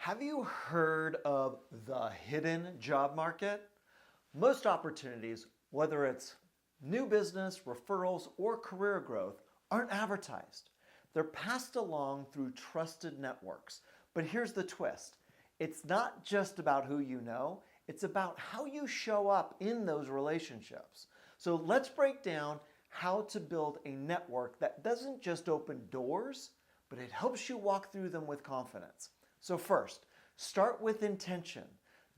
Have you heard of the hidden job market? Most opportunities, whether it's new business, referrals, or career growth, aren't advertised. They're passed along through trusted networks. But here's the twist. It's not just about who you know, it's about how you show up in those relationships. So let's break down how to build a network that doesn't just open doors, but it helps you walk through them with confidence. So first, start with intention.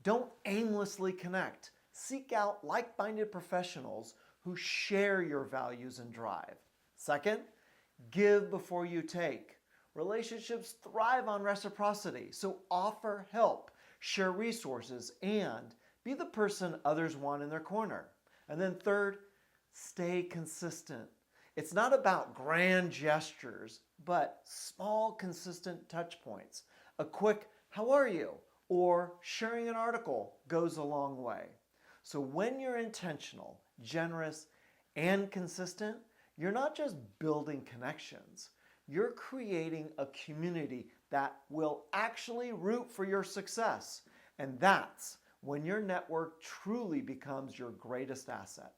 Don't aimlessly connect. Seek out like-minded professionals who share your values and drive. Second, give before you take. Relationships thrive on reciprocity, so offer help, share resources, and be the person others want in their corner. And then third, stay consistent. It's not about grand gestures, but small, consistent touch points. A quick, "How are you?" or sharing an article goes a long way. So when you're intentional, generous, and consistent, you're not just building connections. You're creating a community that will actually root for your success. And that's when your network truly becomes your greatest asset.